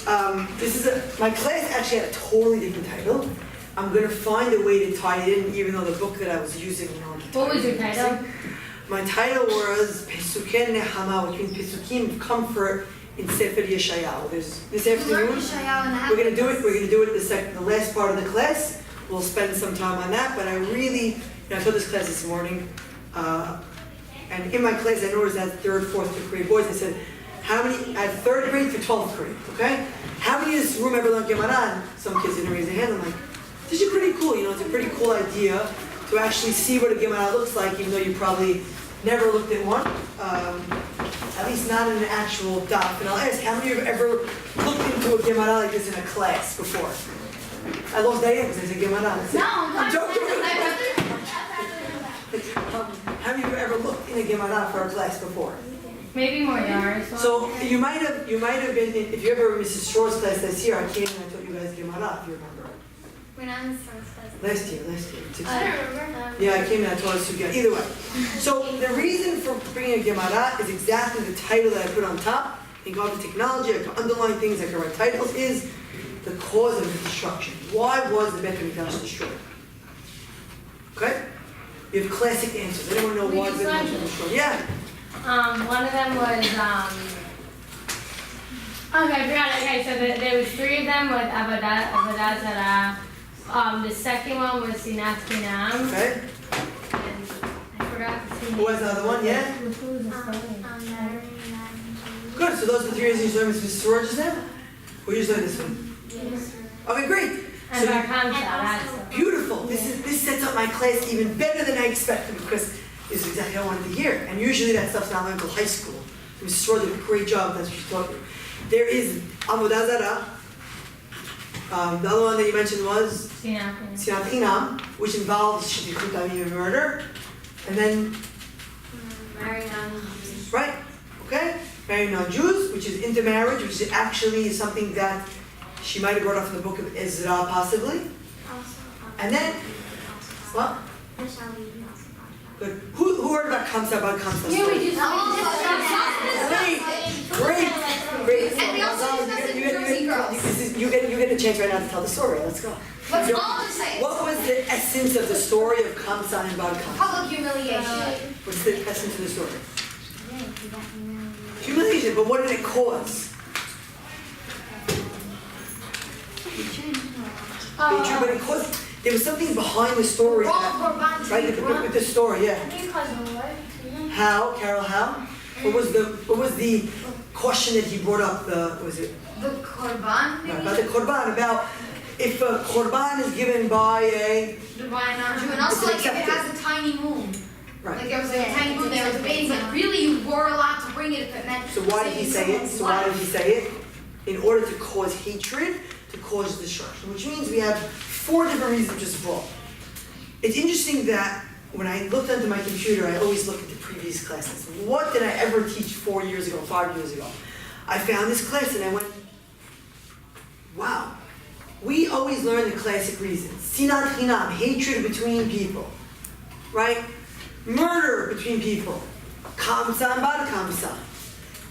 my class actually had a totally different title. I'm going to find a way to tie it in, even though the book that I was using. What was your title? My title was Pesuken Nehama, which means Pesukim of comfort in Sefer Yeshayahu. This afternoon, we're going to do it. We're going to do it the last part of the class. We'll spend some time on that. But I really, I taught this class this morning, and in my class I noticed that 3rd, 4th, 5th grade boys. I said, how many at 3rd grade to 12th grade? Okay, how many in this room ever learned Gemara? Some kids didn't raise their hand. I'm like, this is pretty cool. It's a pretty cool idea to actually see what a Gemara looks like, even though you probably never looked at one, at least not in an actual daf. And I'll ask, how many of you have ever looked into a Gemara like this in a class before? I lost Diane because there's a Gemara. No, I'm joking. How many of you have ever looked in a Gemara for a class before? Maybe more yards. So you might have been, if you ever were Mrs. Short's class this year, I came and I taught you guys Gemara, if you remember. We're not in the class. Last year. I don't remember. Yeah, I came and I taught us Sugya. Either way. So the reason for bringing a Gemara is exactly the title that I put on top. In God of technology, I can underline things, I can write titles, is the cause of the destruction. Why was the Beit HaMikdash destroyed? Okay? You have classic answers. Anyone know why the Beit HaMikdash was destroyed? Yeah. One of them was, okay, I forgot. Okay, so there was 3 of them with Avodah Zarah. The second one was Sinat Chinam. Okay. And I forgot the second. Who was the other one? Yeah? Good. So those are the 3 reasons you learned Mrs. Soror just now? Who used to learn this one? Yes. Okay, great. And So Bar Kamsa, that's beautiful. This sets up my class even better than I expected because this is exactly what I wanted to hear. And usually that stuff's not learned until high school. Mrs. Soror did a great job. That's what she taught me. There is Avodah Zarah. The other one that you mentioned was Sinat Chinam, which involves Shtichut Damim, murder, and then Marrying non-Jews. right, okay, marrying non-Jews, which is intermarriage, which is actually something that she might have brought up from the book of Ezra, possibly. And then what? Good. Who heard about Kamsa? About Kamsa? Yeah, we just Great. And we also use that to Jersey girls. You get a chance right now to tell the story. Let's go. What's all the same? What was the essence of the story of Kamsa and Bar Kamsa? Public humiliation. What's the essence of the story? Humiliation, but what did it cause? But it caused, there was something behind the story. Right, with the story, yeah. How, Carol? How? What was the question that he brought up? The korban. Right, about the korban, about if a korban is given by a Divine non-Jew, and also like if it has a tiny moon. right. Like there was like a tiny moon, they were debating like really you were allowed to bring it if it meant. So why did he say it? In order to cause hatred, to cause destruction, which means we have 4 different reasons just brought. It's interesting that when I looked onto my computer, I always look at the previous classes. What did I ever teach 4 years ago, 5 years ago? I found this class and I went, wow. We always learn the classic reasons. Sinat Chinam, hatred between people, right? Murder between people. Kamsa and Bar Kamsa.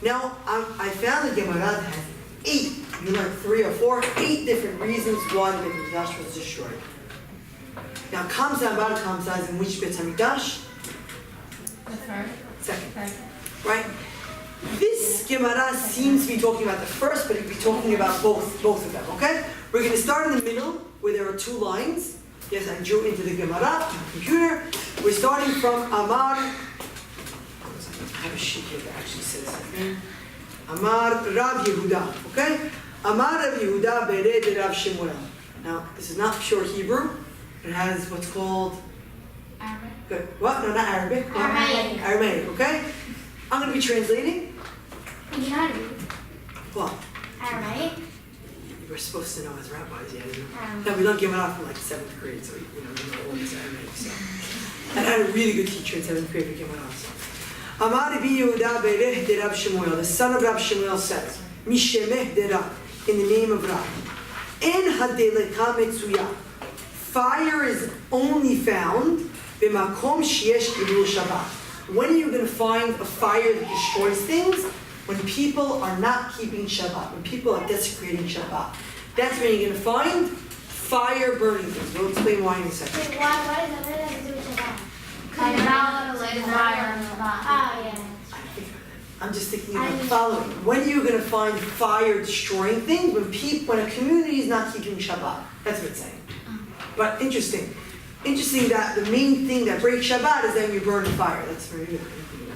Now, I found the Gemara that has 8, you learned 3 or 4, 8 different reasons why the Beit HaMikdash was destroyed. Now, Kamsa and Bar Kamsa is in which Beit HaMikdash? Second. Right? This Gemara seems to be talking about the first, but it will be talking about both of them, okay? We're going to start in the middle, where there are 2 lines. Yes, I drew into the Gemara on the computer. We're starting from Amar. I have a sheet here that actually says that. Amar Rav Yehuda, okay? Amar Rav Yehuda Bered Rav Shemuel. Now, this is not pure Hebrew. It has what's called Arabic. Good. What? No, not Arabic. Aramaic. Aramaic, okay? I'm going to be translating. You know how to read What? Aramaic? You were supposed to know as rabbis, yeah. No, we don't give it off from like 7th grade, so you know all this Aramaic. So. And I had a really good teacher in 7th grade who came out. Amar Rabbi Yehuda Bereh de Rav Shemuel, the son of Rav Shemuel says, Mishemeh de Rav, in the name of Rav. En hadeleka metzuya. Fire is only found b'makom sheyesh gilul Shabbat. When are you going to find a fire that destroys things? when people are not keeping Shabbat, when people are desecrating Shabbat, that's when you're going to find fire burning things. We'll explain why in a second. Wait, why does that have to do with Shabbat? Because you're not allowed to light a fire on Shabbat. Oh, yeah. I'm just thinking about the following. When are you going to find fire destroying things? When a community is not keeping Shabbat. That's what it's saying. But interesting. Interesting that the main thing that breaks Shabbat is that you burn fire. That's very good. I didn't think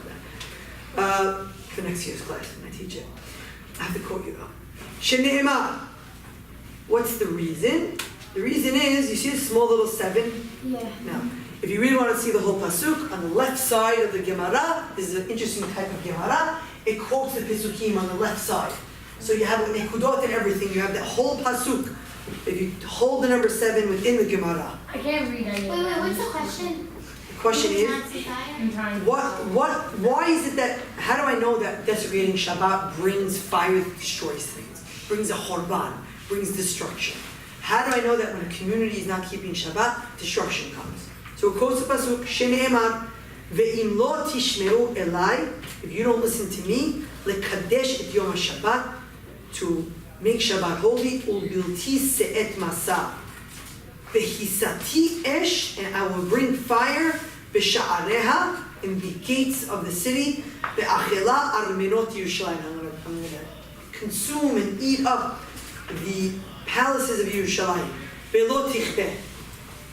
about that. For next year's class, when I teach it. I have to quote you though. Shene'emah. What's the reason? The reason is, you see this small little 7? Yeah. Now, if you really want to see the whole pasuk, on the left side of the Gemara, this is an interesting type of Gemara, it quotes the Pesukim on the left side. So you have nekudot and everything, you have the whole pasuk. If you hold the number 7 within the Gemara. I can't read any of Wait, them. what's the question? The question is, I'm trying to. why is it that, how do I know that desecrating Shabbat brings fire that destroys things, brings a chorban, brings destruction? How do I know that when a community is not keeping Shabbat, destruction comes? So it quotes the pasuk, Shene'emar, ve'im lo tishme'u elai, if you don't listen to me, lekadesh et yom HaShabbat, to make Shabbat holy, ulbilti se'et masa, ve'hisati esh, and I will bring fire, b'sha'areha, in the gates of the city, ve'achela armenot Yerushalayim, I'm going to consume and eat up the palaces of Yerushalayim, ve'lo tichbeh,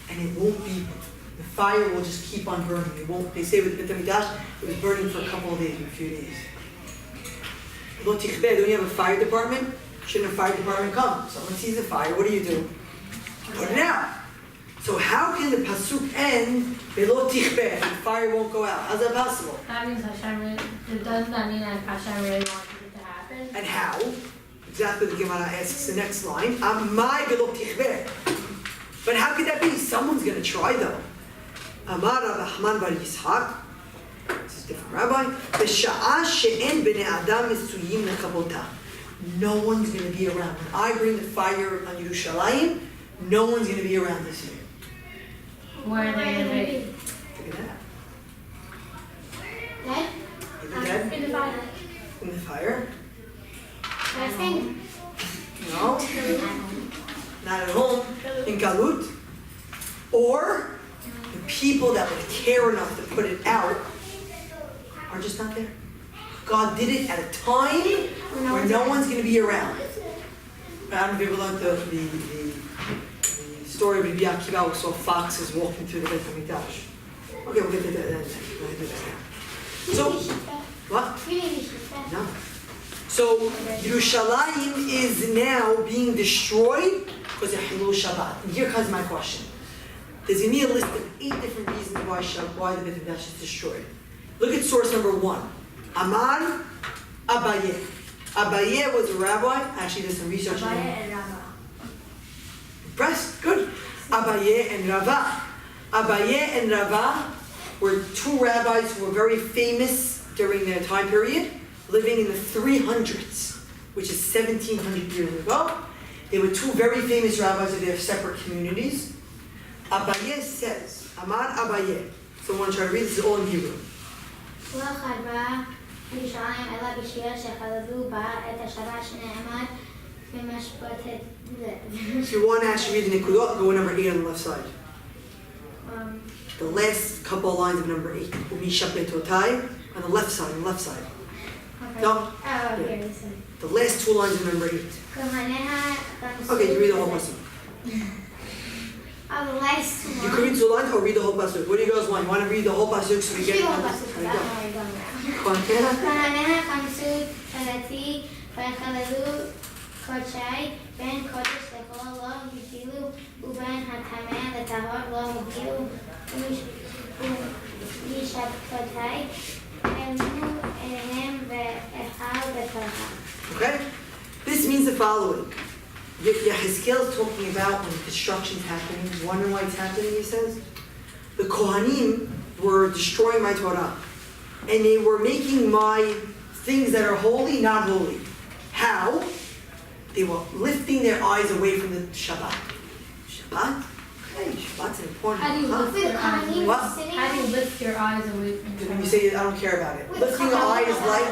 and it won't be, the fire will just keep on burning. It won't, they say with Beit HaMikdash, it was burning for a couple of days, a few days. Ve'lo tichbeh, don't you have a fire department? Shouldn't a fire department come? Someone sees a fire, what do? Put it out. So how can the pasuk end, ve'lo tichbeh, the fire won't go out? How's that possible? That means Hashem really, doesn't that mean that Hashem really wanted it to happen? And how? Exactly what the Gemara asks the next line. Amai ve'lo tichbeh. But how could that be? Someone's going to try though. Amar Rabbi Haman bar Yitzhak, this is a different rabbi, B'sha'a she'en b'nei adam misuyim lechabota. No one's going to be around. When I bring the fire on Yerushalayim, no one's going to be around this year. Where are they going to be? Look at that. Dead? Are they dead? In the fire. In the fire? Resting? No. Not at home. In Galut. Or the people that would care enough to put it out are just not there. God did it at a time where no one's going to be around. I don't know if you ever learned the story of Rabbi Akiva who saw foxes walking through the Beit HaMikdash. Okay, we'll get to that now. So, what? We need to shoot that. No. So, Yerushalayim is now being destroyed because of Hilul Shabbat. And here comes my question. There's going to be a list of 8 different reasons why the Beit HaMikdash is destroyed. Look at source number 1. Amar Abaye. Abaye was a rabbi. Actually, there's some research on him. and Rabbi. Impressed? Good. Abaye and Rava. Abaye and Rava were 2 rabbis who were very famous during their time period, living in the 300s, which is 1700 years ago. They were 2 very famous rabbis of their separate communities. Abaye says, Amar Abaye. So I want to try to read this all in Hebrew. בירושלים אלא בשביל שחללו בה את השבת שנאמר במשפטת זה. If you want to actually read the Nikudot, go to number 8 on the left side. The last couple of lines of number 8. Umishapetotai on the left side, Okay. No? Oh, here it is. The last 2 lines of number 8. כהניה Okay, you read the whole pasuk. Oh, the last You one. can read 2 lines or read the whole pasuk. What do you guys want? You want to read the whole pasuk so we get it? Read the whole pasuk, There you that's go. how we're going now. כהניה. כהניה חמסו שלתי ויחללו קודשי בין קודש לכל לא הבדילו ובין הטמא לטהור לא הבדילו ומשבתותי עלמו עיניהם ואכל בתוכה. Okay? This means the following. Yehezkel is talking about when destruction is happening. Wondering why it's happening, he says. The Kohanim were destroying my Torah. And they were making my things that are holy, not holy. How? They were lifting their eyes away from the Shabbat. Shabbat? Hey, Shabbat's an important. How do you lift your eyes? What? How do you lift your eyes away from When you say I don't care about it. Lifting the eye is like,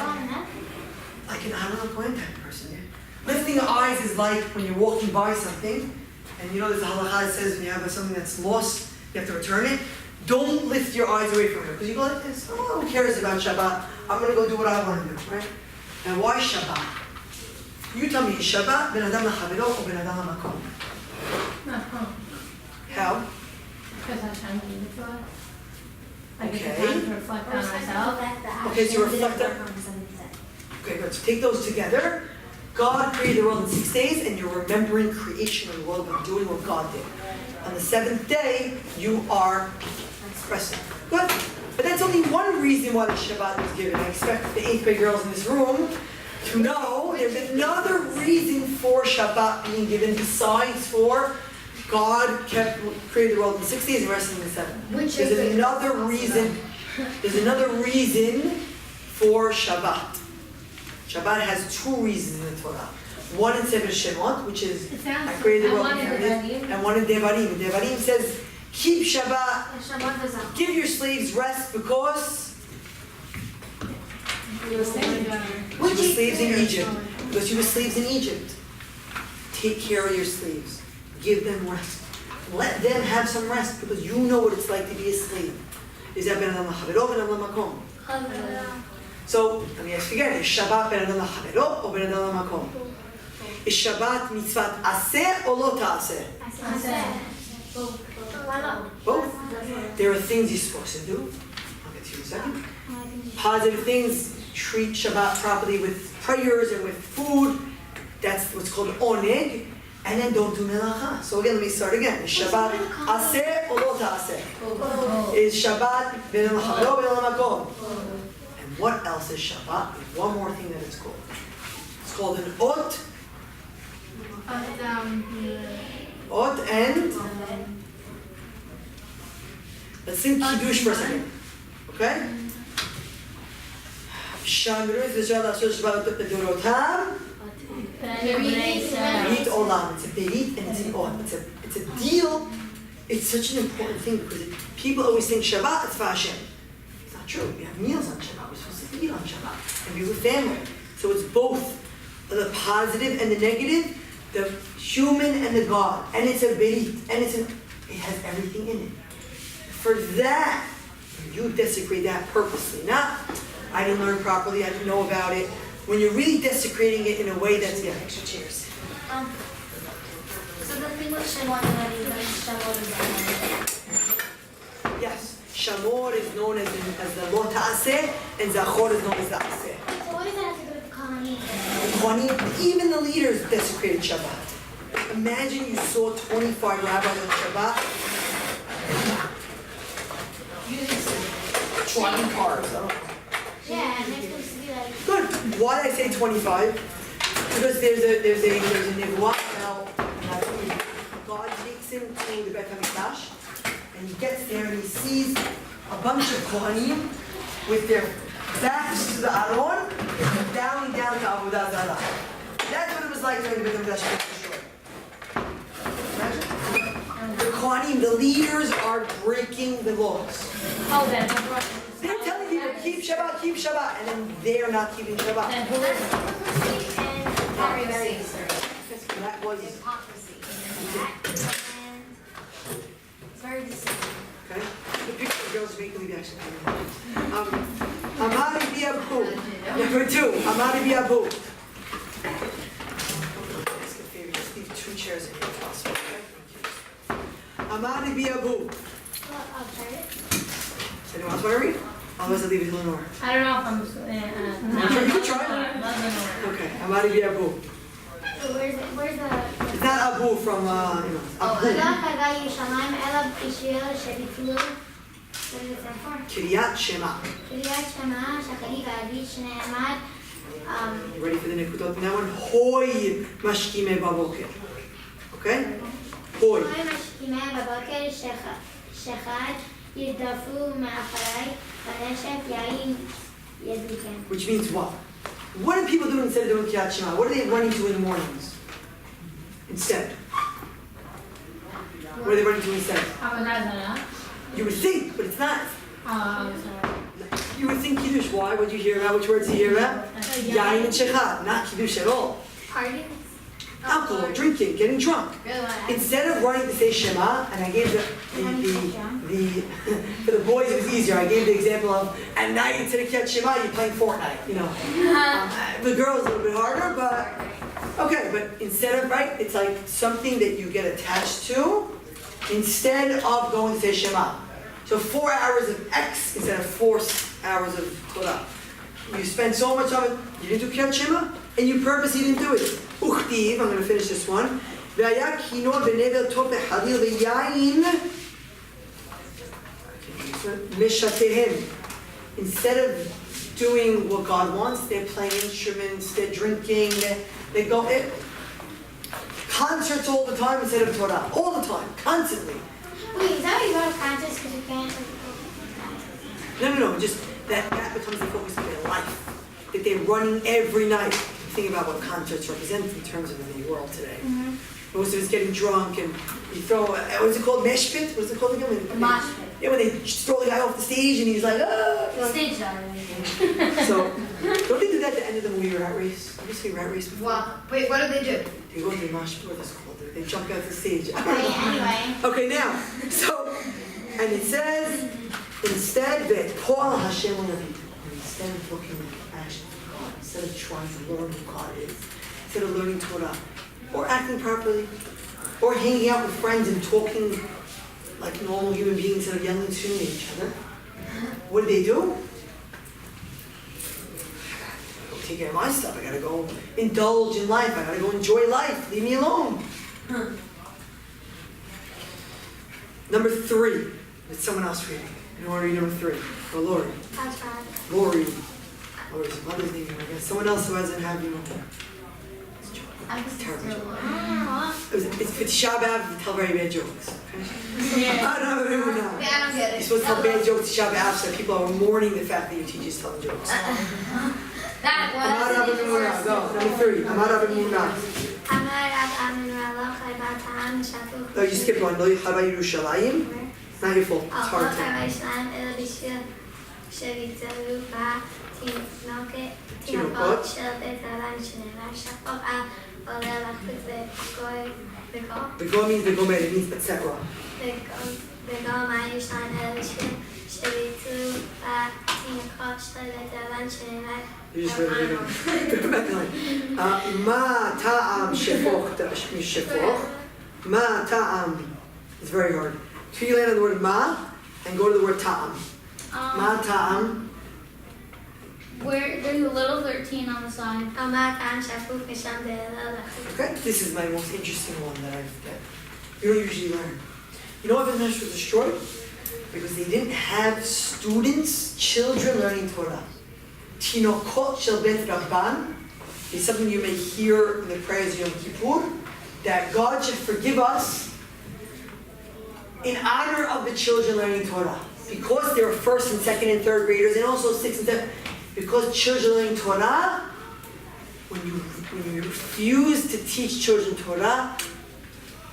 don't know, point type of person, yeah. Lifting your eyes is like when you're walking by something, and there's a halakha that says when you have something that's lost, you have to return it. Don't lift your eyes away from it, because you go like this, oh, who cares about Shabbat? I'm going to go do what I want to do, right? And why Shabbat? You tell me, is Shabbat ben adam lachavero or ben adam lamakom? How? Because Hashem gave it to us. Like Okay. it's a time to reflect on ourselves. Okay, so you reflect on. Okay, good. So take those together. God created the world in 6 days, and you're remembering creation of the world by doing what God did. On the 7th day, you are resting. Good. But that's only one reason why the Shabbat was given. I expect the 8th grade girls in this room to know there's another reason for Shabbat being given besides for God created the world in 6 days and rested in the 7th. There's another reason. There's another reason for Shabbat. Shabbat has 2 reasons in the Torah. One in Sefer Shemot, which is I created the world, and one in Devarim. Devarim says, keep Shabbat, give your slaves rest because you were slaves in Egypt. Because you were slaves in Egypt. Take care of your slaves. Give them rest. Let them have some rest because you know what it's like to be a slave. Is that ben adam lachavero ben adam lamakom? So, let me ask you again, is Shabbat ben adam lachavero or ben adam lamakom? Is Shabbat mitzvat aseh or lo ta'aseh? Both. There are things you're supposed to do. I'll get to you in a second. Positive things, treat Shabbat properly with prayers and with food. That's what's called oneg. And then don't do melacha. So again, let me start again. Is Shabbat aseh or lo ta'aseh? Is Shabbat ben lachavero ben lamakom? And what else is Shabbat? There's one more thing that it's called. It's called an ot. Ot and let's sing Kiddush for a second. Okay? Shamru is the Shabbat Bedorotam. Berit olam. It's a berit and it's an ot. It's a deal. It's such an important thing because people always think Shabbat is for Hashem. It's not true. We have meals on Shabbat. We're supposed to eat on Shabbat and be with family. So it's both the positive and the negative, the human and the God. And it's a berit. And it has everything in it. For that, you desecrate that purposely. Not, I didn't learn properly, I didn't know about it. When you're really desecrating it in a way that's, yeah, extra chairs. So the thing with Shamor that is Yes, Shamor is known as the lo ta'aseh, and Zachor is known as the aseh. So what does that have to do with the Kohanim? Even the leaders desecrated Shabbat. Imagine you saw 25 rabbis on Shabbat. Driving cars. Yeah, and they're supposed to be like. Good. Why did I say 25? Because there's a nevuah now. God takes him to the Beit HaMikdash, and he gets there and he sees a bunch of Kohanim with their backs to the Aron, bowing down to Avodah Zarah. That's what it was like during the Beit HaMikdash was destroyed. Imagine. The Kohanim, the leaders, are breaking the laws. Oh, that's They're telling people, keep Shabbat, and then they're not keeping Shabbat. that who is That was, Hypocrisy. It's very deceiving. okay? The picture of girls making the action. Amari BeAb. Number 2, Amari BeAb. Ask a favor, just leave 2 chairs in here if possible, okay? Amari BeAb. Well, I'll try it. Anyone else want to read? Otherwise I'll leave it to Lenore. I don't know if I'm. You can try. Okay, Amari BeAb. So where's the. It's not Abu from, Abu. לא חגה ירושלים אלא בשביל שביטלו. What does it stand for? Kiryat Shema. קריאת שמע, שחרי וערבית שנאמר. You ready for the nekudot in that one? Hoy mashkime baboker. Okay? Hoy. כל משכימי בבוקר שחר ירדפו מאחורי ונשף יין ידליקם. Which means what? What do people do instead of doing Kiryat Shema? What are they running to in the mornings? Instead. What are they running to instead? You would think, but it's not. Oh, I'm sorry. you would think Kiddush. Why? What did you hear about? Which words did you hear about? Yain and Shechad, not Kiddush at all. Party? Alcohol, drinking, getting drunk. Instead of running to say Shema, and I gave the for the boys it was easier. I gave the example of at night instead of Kriyat Shema, you're playing Fortnite. The girls a little bit harder, but okay. But instead of it's like something that you get attached to instead of going to say Shema. So 4 hours of X instead of 4 hours of Torah. You spend so much of it. You didn't do Kriyat Shema, and you purposely didn't do it. Uchtiv, I'm going to finish this one. V'aya kino v'nevel tov v'halil v'yayin mishatehem. Instead of doing what God wants, they're playing instruments, they're drinking, they go concerts all the time instead of Torah. All the time, constantly. Wait, is that why you go to concerts because you can't? No, just that becomes the focus of their life. That they're running every night. Think about what concerts represent in terms of the world today. Mm-hmm. Most of it's getting drunk and you throw, what is it called? Mesh pit? What is it called again? Mosh pit. Yeah, when they throw the guy off the stage and he's like, ah! Stage dive. So, don't they do that at the end of the movie Rat Race? Have you seen Rat Race before? What? Wait, what do they do? They go to the mosh pit, what is it called? They jump out the stage. Anyway. Okay, now, so, and it says, instead, that Paul Hashem instead of looking at action of God, instead of trying to learn who God is, instead of learning Torah, or acting properly, or hanging out with friends and talking like normal human beings instead of yelling and screaming at each other, what do? Go take care of my stuff. I gotta go indulge in life. I gotta go enjoy life. Leave me alone. Number 3. It's someone else reading. You want to read number 3? Oh, Lori. That's bad. Lori's mother's name, I guess. Someone else who hasn't had It's terrible joke. It's for Tish'a BeAb, you tell very bad jokes. Okay? Yeah. No. Yeah, I don't get You're it. supposed to tell bad jokes Tish'a BeAb so that people are mourning the fact that your teacher's telling jokes. That Amar Rav Emunah. Go. Number 3. Amar Rav Emunah. Oh, you skipped one. Lo Yichava Yerushalayim. Not your fault. It's hard to. תינוקות של בית הלן שנראה שפוך עולה לחוץ בגו. בגו means בגומר, it means etc. בגו מה יש להם שביצעו בתינוקות של בית הלן שנראה מה טעם שפוך? מה טעם? It's very hard. So you land on the word ma and go to the word ta'am. Ma ta'am. Where there's a little 13 on the side. Okay, this is my most interesting one that you don't usually learn. You know why the Medrash was destroyed? Because they didn't have students, children learning Torah. Tinokot shel bet Rabban is something you may hear in the prayers of Yom Kippur, that God should forgive us in honor of the children learning Torah. Because they were 1st and 2nd and 3rd graders, and also 6th and 7th. Because children learning Torah, when you refuse to teach children Torah,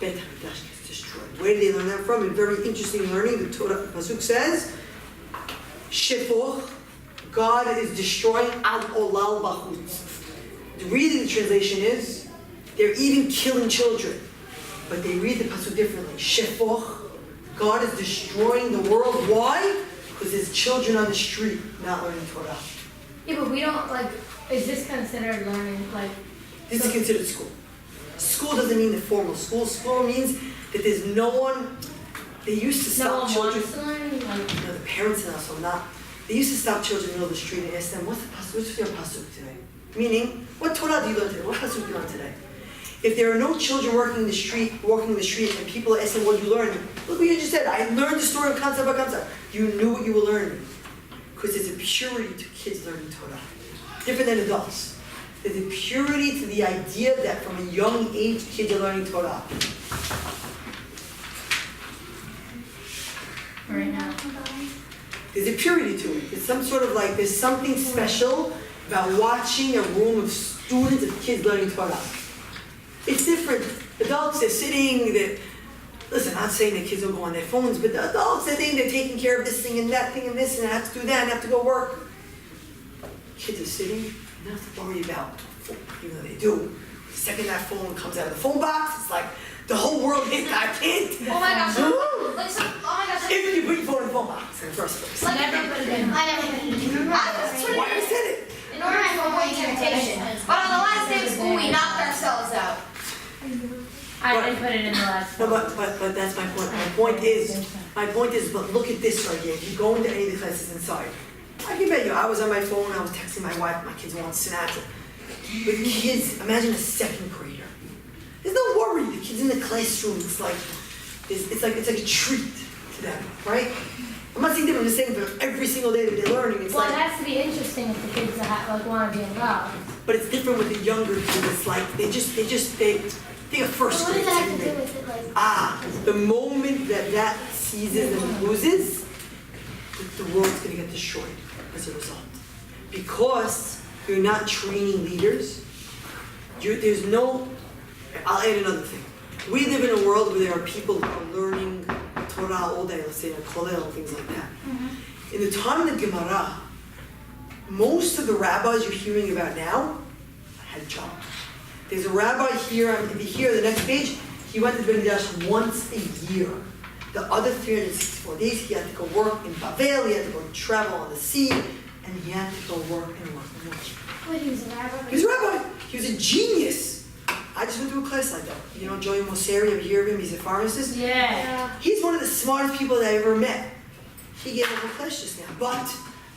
Bet HaMikdash gets destroyed. Where did they learn that from? A very interesting learning. The Torah Pasuk says, Shefoch, God is destroying Ad Olal Bachutz. Really, the translation is, they're even killing children. But they read the Pasuk differently. Shefoch, God is destroying the world. Why? Because there's children on the street not learning Torah. Yeah, but we don't, is this considered learning, This is considered school. School doesn't mean the formal school. School means that there's no one, they used to no stop one children. wants to learn? No, the parents and us are not. They used to stop children in the middle of the street and ask them, what's your pasuk today? Meaning, what Torah do you learn today? What pasuk do you learn today? If there are no children walking the street, and people are asking what you learned, look what you just said. I learned the story of Kansa Bakansa. You knew what you were learning. Because there's a purity to kids learning Torah. Different than adults. There's a purity to the idea that from a young age, kids are learning Torah. Right now. There's a purity to it. There's some sort of there's something special about watching a room of students, of kids learning Torah. It's different. Adults, they're sitting, listen, I'm not saying that kids don't go on their phones, but the adults, they think they're taking care of this thing and that thing and this, and I have to do that, and I have to go work. Kids are sitting, they don't have to worry about the phone, even though they do. The second that phone comes out of the phone box, it's like the whole world hit, I can't. Oh my gosh. Woo! Like so, oh my gosh. If you put your phone in the phone box in the first place. Like, Never put it in. I never put it in. That's why I said it. In order to avoid temptation. But on the last day of school, we knocked ourselves out. I didn't put it in the last No, one. but that's my point. My point is, but look at this right here. If you go into any of the classes inside, I can bet you, I was on my phone, I was texting my wife, my kids were on Snapchat. With kids, imagine a second grader. There's no worry. The kids in the classroom, it's like a treat to them, right? I'm not saying different, I'm just saying for every single day that they're learning, it's Well, it like, has to be interesting if the kids that want to be involved. but it's different with the younger kids. It's like, they think of first What grade, does that second have to do grade. with it, like? The moment that seizes and loses, the world's gonna get destroyed as a result. Because you're not training leaders, there's no, I'll add another thing. We live in a world where there are people who are learning Torah all day, let's say, Kollel, things like that. In the time of the Gemara, most of the rabbis you're hearing about now had a job. There's a rabbi here, if you hear the next page, he went to the Mikdash once a year. The other 364 days, he had to go work in Babli, he had to go travel on the sea, and he had to go work and work and work. What, he was a rabbi? He was a rabbi. He was a genius. I just went to a class like that. You know, Joey Mosseri, you hear of him? He's a pharmacist. Yeah. He's one of the smartest people that I ever met. He gave a whole class just now. But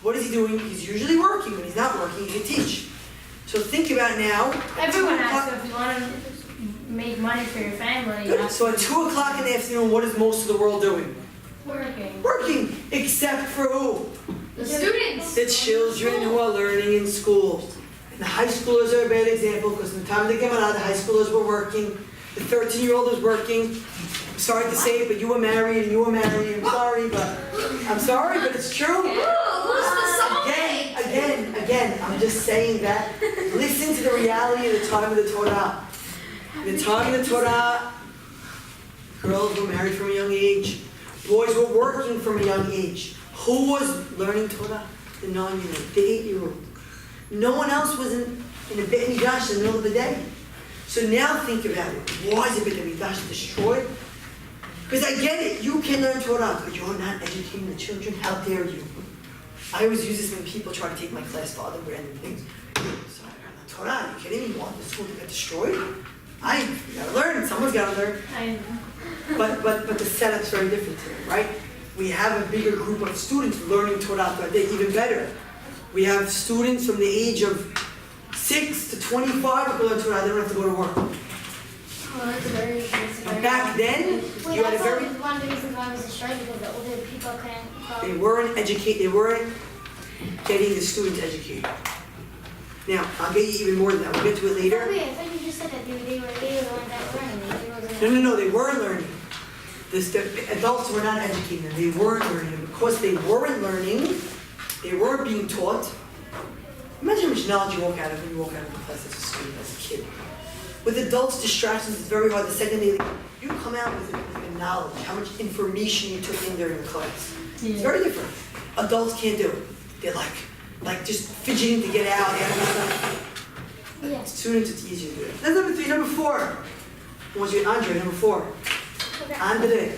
what is he doing? He's usually working. When he's not working, he can teach. So think about now. Everyone has to, if you want to make money for your family. You Good. have So at 2 o'clock in the afternoon, what is most of the world doing? working. Working. Except for who? The students. The children who are learning in school. And the high schoolers are a bad example because in the time of the Gemara, the high schoolers were working. The 13-year-old was working. I'm sorry to say it, but you were married and you were married. I'm sorry, but it's true. Ooh, who's the soulmate? Again, I'm just saying that. Listen to the reality of the time of the Torah. In the time of the Torah, girls were married from a young age. Boys were working from a young age. Who was learning Torah? The 9-year-old, the 8-year-old. No one else was in a Beit Midrash in the middle of the day. So now think about it. Why is the Beit Midrash destroyed? Because I get it. You can learn Torah, but you're not educating the children. How dare you? I always use this when people try to take my class for other random things. So I learn the Torah. Are you kidding me? You want the school to get destroyed? You gotta learn. Someone's gotta learn. But the setup's very different today, right? We have a bigger group of students learning Torah throughout the day, even better. We have students from the age of 6 to 25 who learn Torah, they don't have to go to work. Oh, that's very But back then, you had a very... one of the reasons why it was destroyed because the older people couldn't call. They weren't getting the students educated. Now, I'll get you even more than that. We'll get to it later. Wait, I thought you just said that they were the ones that were learning. No, they were learning. The adults were not educating them. They weren't learning. And because they weren't learning, they weren't being taught. Imagine how much knowledge you walk out of when you walk out of the class as a student, as a kid. With adults' distractions, it's very hard. The second they leave, you come out with a knowledge, how much information you took in during the class. Yeah. It's very different. Adults can't do it. They're like just fidgeting to get out. Yes. Students, it's easier to do it. That's number 3. Number 4. Who wants you? Andre, number 4. Andre.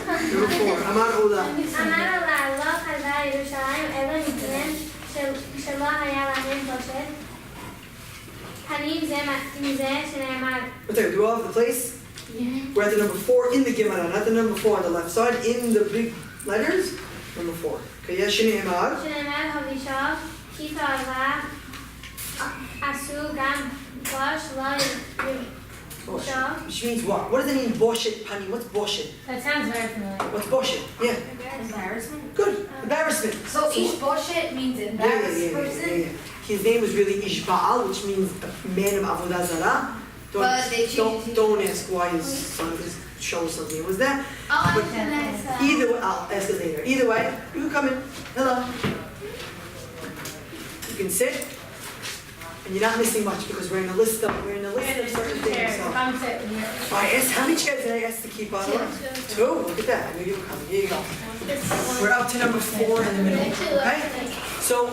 Number 4, Amar Ola. אמר לה, לא חזר ירושלים, אלא מפניהם שלא היה להם בושת. פנים מזה שנאמר. Okay, do we all have the place? We're at the number 4 in the Gemara, not the number 4 on the left side, in the big letters, number 4. Okay, yes, שנאמר. שנאמר הבישוף, כי תועבה עשו גם בוש לא יבשוף. Which means what? What does it mean, boshet, panim? What's boshet? That sounds very familiar. What's boshet? Yeah, Embarrassment. good. Embarrassment. So each bullshit means embarrassed person. His name was really Ishbaal, which means a man of Avodah Zarah. But they changed it. Don't ask why his son just shows something. It was that. Oh, But either way, I'll ask it later. Either way, you can come in. Hello. You can sit. And you're not missing much because we're in a list of certain things. So. Come sit here. I asked, how many chairs did I ask to keep on? Two. Look at that. I knew you were coming. Here you go. We're up to number 4 in the middle. Okay? So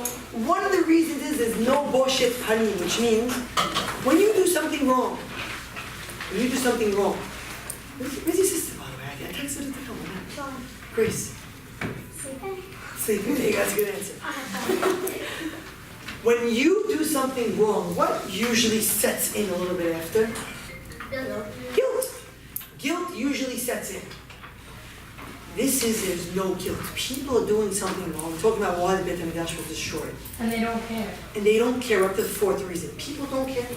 one of the reasons is there's no bullshit panim, which means when you do something wrong, where's your sister, by the way? I texted her to come. Grace. Sleeping. There you go. That's a good answer. When you do something wrong, what usually sets in a little bit after? Guilt. Guilt usually sets in. There's no guilt. People are doing something wrong. We're talking about why the Beit HaMikdash was destroyed. And they don't care. And they don't care up to the 4th reason. People don't care.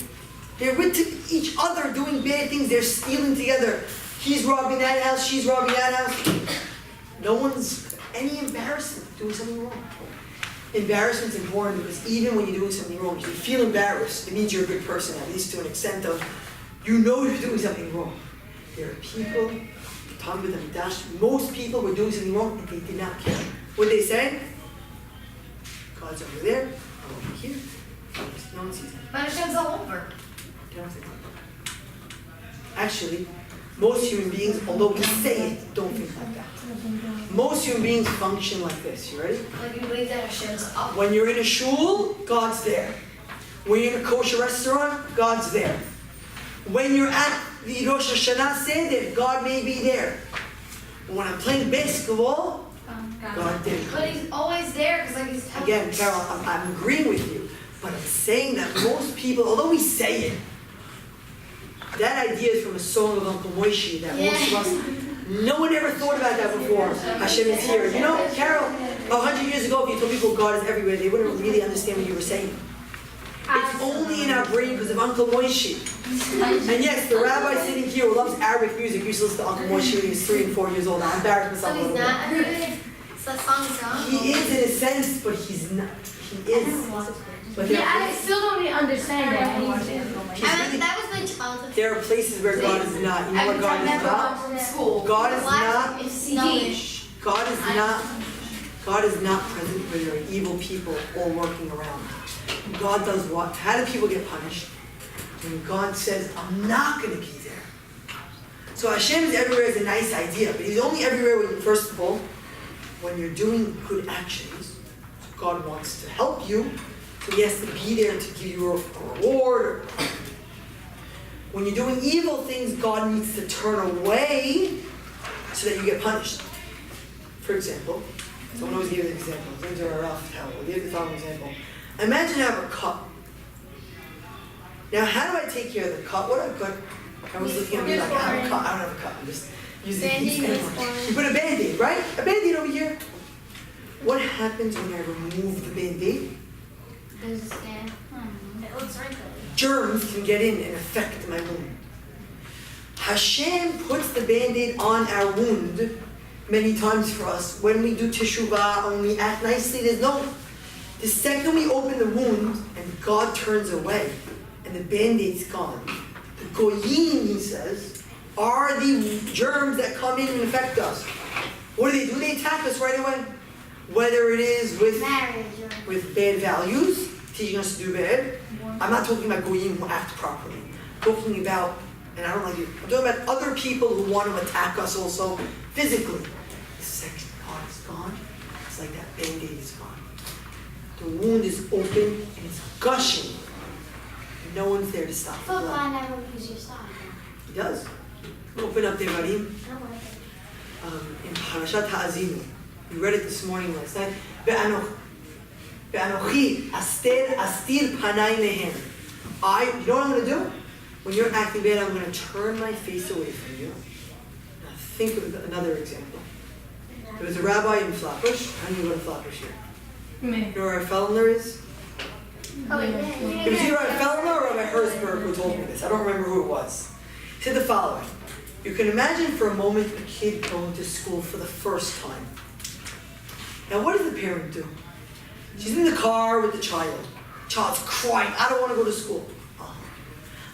They're with each other doing bad things. They're stealing together. He's robbing that house, she's robbing that house. No one's any embarrassment doing something wrong. Embarrassment's important because even when you're doing something wrong, if you feel embarrassed, it means you're a good person, at least to an extent of, you know you're doing something wrong. There are people, most people were doing something wrong and they did not care. What they say? God's over there, I'm over here. No one sees it. But Hashem's all over. They don't think like that. Actually, most human beings, although we say it, don't think like that. Most human beings function like this. You ready? Like you believe that Hashem's up. When you're in a shul, God's there. When you're in a kosher restaurant, God's there. When you're at the Rosh Hashanah Seder, God may be there. When I'm playing basketball, God did. But he's always there because like he's telling Again, Carol, I'm agreeing with you, but I'm saying that most people, although we say it, that idea is from a song of Uncle Moishi that most of us, no one ever thought about that before. Hashem is here. You know, Carol, 100 years ago, if you told people God is everywhere, they wouldn't really understand what you were saying. It's only in our brain because of Uncle Moishi. And yes, the rabbi sitting here who loves Arabic music used to listen to Uncle Moishi when he was 3 and 4 years old. I embarrassed myself a So little he's bit. not everywhere? So that song's gone? He is in a sense, but he's not. He is. But Yeah, I still don't really understand that. That was my childhood. there are places where God is not. You know where God is not? From school. God is not. It's snowish. God is not. God is not present where there are evil people all working around. God does what? How do people get punished? When God says, I'm not going to be there. So Hashem is everywhere is a nice idea, but He's only everywhere when, first of all, when you're doing good actions. So God wants to help you, so He has to be there to give you a reward. When you're doing evil things, God needs to turn away so that you get punished. For example, someone always gives an example. Things are rough. I'll give the following example. Imagine I have a cup. Now, how do I take care of the cup? What I've got, I was looking at me like, I have a cup. I don't have a cup. I'm just using these anymore. You put a Band-Aid, right? A Band-Aid over here. What happens when I remove the Band-Aid? There's a scan. It looks wrinkly. Germs can get in and affect my wound. Hashem puts the Band-Aid on our wound many times for us. When we do Tish'a BeAb, when we act nicely, the second we open the wound and God turns away and the Band-Aid's gone, the goyim, he says, are the germs that come in and affect us. What do? They attack us right away. Whether it is with bad values, teaching us to do bad. I'm not talking about goyim who act properly. I'm talking about, and I don't like you, I'm talking about other people who want to attack us also physically. The second God is gone, it's like that Band-Aid is gone. The wound is open and it's gushing. No one's there to stop the But blood. why never use your side? He does. Open up there, buddy. I don't like it. In Parashat Ha'azinu. We read it this morning last night. Ve'anochi astir panai mehem. You know what I'm going to do? When you're acting bad, I'm going to turn my face away from you. Now think of another example. There was a rabbi in Flatbush. How do you go to Flatbush here? Me. You know where our Fellner is? Oh, It was either Rabbi Fellner or Rabbi Herzberg who told me this. I don't remember who it was. He said the following. You can imagine for a moment a kid going to school for the first time. Now what does the parent do? She's in the car with the child. The child's crying, I don't want to go to school.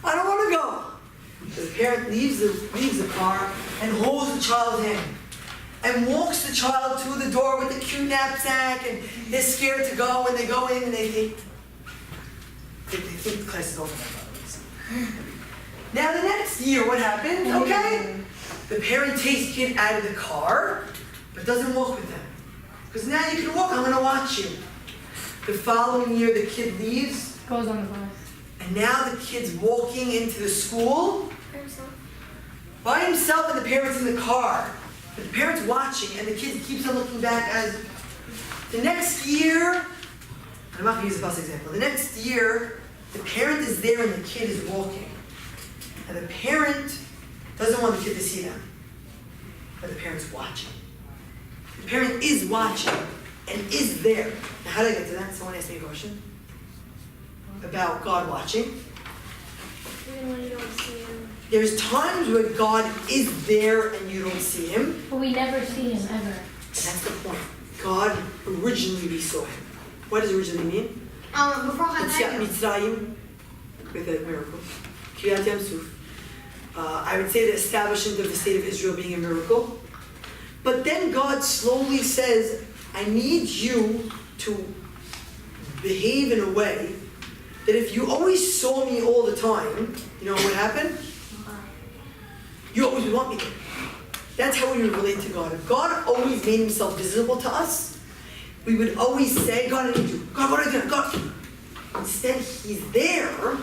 I don't want to go. So the parent leaves the car and holds the child's hand and walks the child to the door with the cute knapsack, and they're scared to go, and they go in and they think the class is over now, by the way. So. Now the next year, what happened? Okay. The parent takes the kid out of the car, but doesn't walk with them. Because now you can walk, I'm going to watch you. The following year, the kid leaves. Goes on the bus. And now the kid's walking into the school by himself and the parents in the car. But the parents watching and the kid keeps on looking back as the next year, I'm not going to use the bus example. The next year, the parent is there and the kid is walking. And the parent doesn't want the kid to see them. But the parent's watching. The parent is watching and is there. Now how did I get to that? Someone asked me a question about God watching. Even when you don't see him. There's times where God is there and you don't see him. But we never see him ever. That's the point. God originally we saw him. What does originally mean? Before Yetziat Haggai. Mitzrayim, with a miracle. Kiryat Yam Suf. I would say the establishment of the state of Israel being a miracle. But then God slowly says, I need you to behave in a way that if you always saw me all the time, you know what would happen? You always would want me there. That's how we would relate to God. If God always made himself visible to us, we would always say, God, I need you. God, what are you doing? God. Instead, he's there,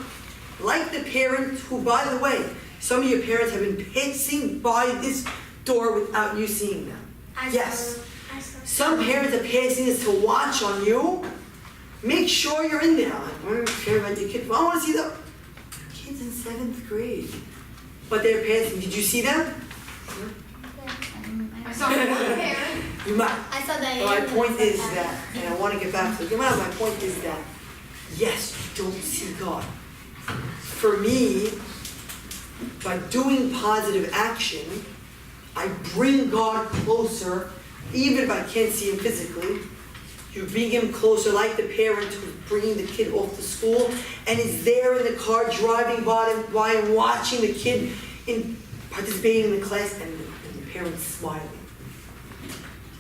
like the parent who, by the way, some of your parents have been passing by this door without you seeing them. Yes. Some parents are passing this to watch on you. Make sure you're in there. Like, I don't care about your kids. Well, I want to see the kids in 7th grade. But they're passing. Did you see them? I saw one parent. You might. I saw that. But my point is that, and I want to get back to the Gemara, my point is that, yes, you don't see God. For me, by doing positive action, I bring God closer, even if I can't see him physically. You bring him closer like the parent who's bringing the kid off to school and is there in the car driving by and watching the kid participating in the class and the parents smiling.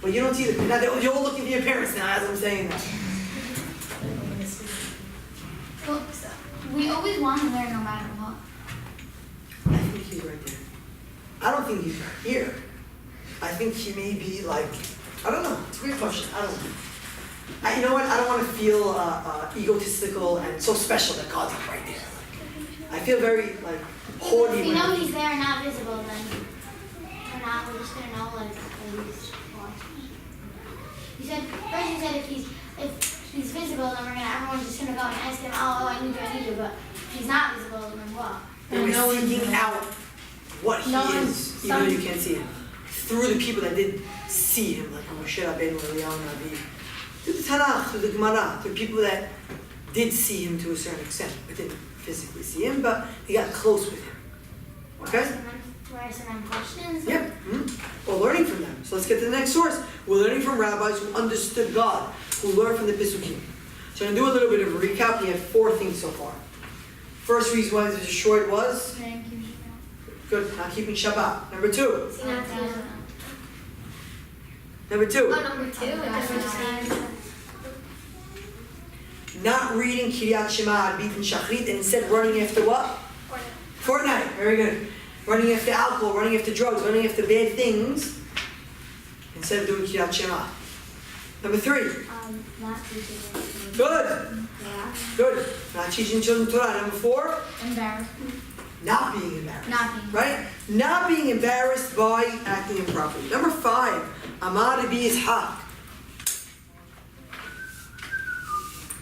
But you don't see them. Now you're all looking for your parents now as I'm saying that. Well, we always want him there no matter what. I think he's right there. I don't think he's right here. I think he may be like, I don't know. It's a great question. I don't know. You know what? I don't want to feel egotistical and so special that God's not right there. I feel very like holy. If we know he's there and not visible, then we're just gonna know like he's watching. You said if he's visible, then everyone's just gonna go and ask him, oh, I need you. But if he's not visible, then what? And we're seeking out what he is, even though you can't see him. Through the people that did see him, like Moshe Rabbeinu, Rabbi. Through the Tanakh, through the Gemara, through people that did see him to a certain extent, but didn't physically see him, but they got close with him. Okay? We're asking them questions? Yep. Mm-hmm. We're learning from them. So let's get to the next source. We're learning from rabbis who understood God, who learned from the Pesukim. So I'm going to do a little bit of a recap. We have 4 things so far. First reason why this is short was? Good, not keeping Shabbat. Number 2. Number 2. Number 2. Not reading Kiryat Shema, Arbit, and Shachrit, and instead running after what? Fortnite. Very good. Running after alcohol, running after drugs, running after bad things, instead of doing Kiryat Shema. Number 3. Not teaching. Good. Yeah. Good. Not teaching children Torah. Number 4. Embarrassed. Not being embarrassed. Not being. Right? Not being embarrassed by acting improperly. Number 5. Amar Rabbi Ishaq.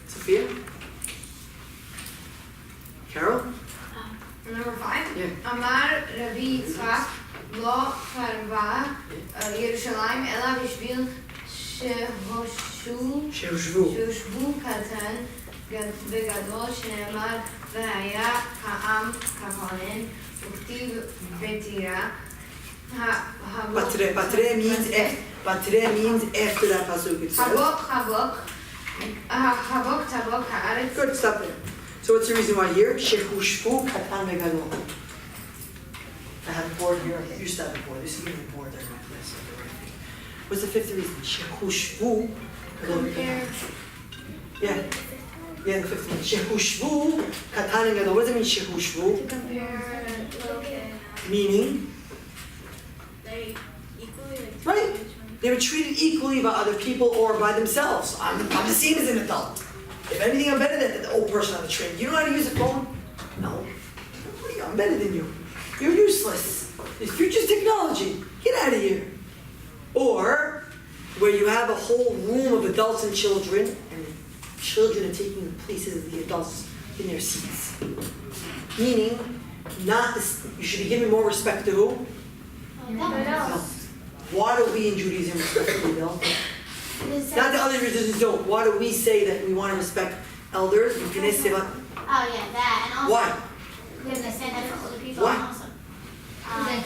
Sophia? Carol? Number 5. Yeah. Amar Rabbi Yitzchak lo karva Yerushalayim ela bishvil שהושבו קטן וגדול שנאמר והיה העם כהן וכתיב בטירה. Batre means after that pasuk. It says. Habok tabok haaretz. Good, stop there. So what's the reason why here? Shehushvu katan vegadol. I have a board here. I used to have a board. This is even a board there in my class. What's the 5th reason? Shehushvu. Compared. Yeah. Yeah, the fifth one. Shehushvu, katan and gadol. What does it mean, shehushvu? To compare little kid. Meaning, They equally like right? They were treated equally by other people or by themselves. I'm the same as an adult. If anything, I'm better than the old person on the train. You know how to use a phone? No. I'm better than you. You're useless. It's future's technology. Get out of here. Or where you have a whole room of adults and children, and the children are taking the places of the adults in their seats. Meaning, not this, you should be giving more respect to who? No. Why do we in Judaism respect the Bill? Not the other religions don't. Why do we say that we want to respect elders? Oh yeah, that and also Why? we have to stand up for older people Why? and also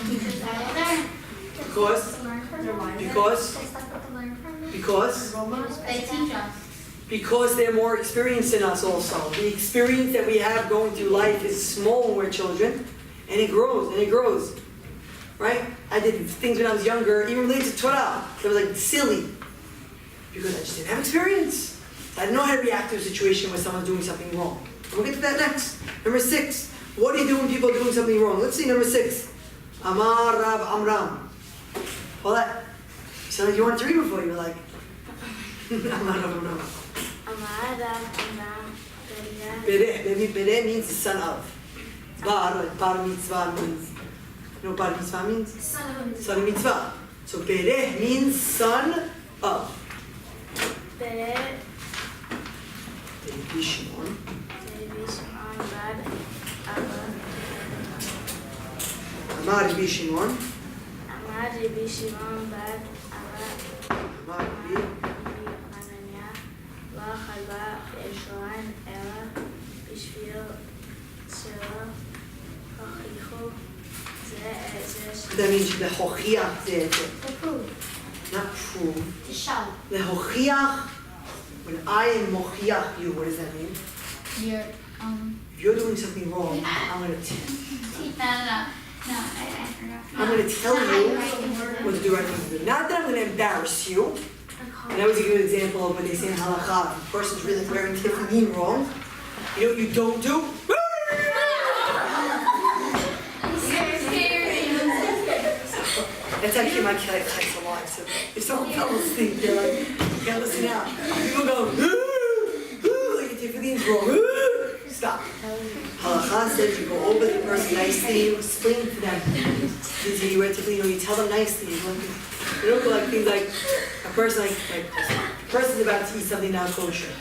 teachers that are older. Because They teach us. Because they're more experienced than us also. The experience that we have going through life is small when we're children, and it grows, and it grows. Right? I did things when I was younger, even related to Torah, that was like silly. Because I just didn't have experience. I didn't know how to react to a situation where someone's doing something wrong. And we'll get to that next. Number 6. What do you do when people are doing something wrong? Let's see number 6. Amar Rab Amram. Hold that. You sound like you wanted to read it before. You were like, Amar Rab Amram. Amar Rab Amram. Bereh means the son of. Bar mitzvah means, you know what bar mitzvah means? Son of mitzvah. So bereh means son of. Bereh. Rabbi Shimon. Bad Abba. Amar Rabbi Shimon. Amar Rabbi Shimon Bad Abba. Amar Rabbi. Hanania. לא חלבה ישוען אלא בשביל שלא הוכיחו זה את זה. That means להוכיח זה את זה. To prove. Not prove. To show. להוכיח. When I am mochiach you, what does that mean? You're If you're doing something wrong, I'm going to I'm going to tell you what to do right thing to do. Not that I'm going to embarrass you. And that was a good example of what they say in halakha. If a person's really wearing tefillin wrong, you know what you don't do? That's actually my text a lot. So if someone fell asleep, they're like, you can't listen out. People go, like if tefillin's wrong. Stop. Halakha says you go over the person nicely, you explain to them. You wear tefillin, you tell them nicely. You don't go like things like a person a person's about to eat something not kosher.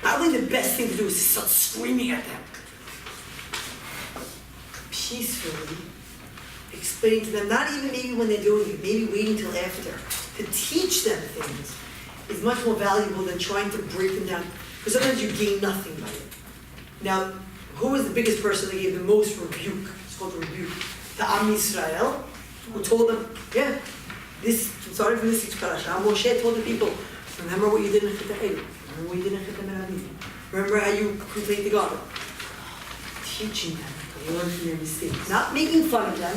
I think the best thing to do is to start screaming at them. Peacefully explain to them, not even maybe when they're doing it, maybe waiting till after. To teach them things is much more valuable than trying to break them down. Because sometimes you gain nothing by it. Now, who was the biggest person that gave the most rebuke? It's called rebuke. The Am Yisrael, who told them, yeah, this, starting from this parasha, Moshe told the people, remember what you did in Chita Eid. Remember what you did in Chita Merabim. Remember how you complained to God. Teaching them to learn from their mistakes. Not making fun of them.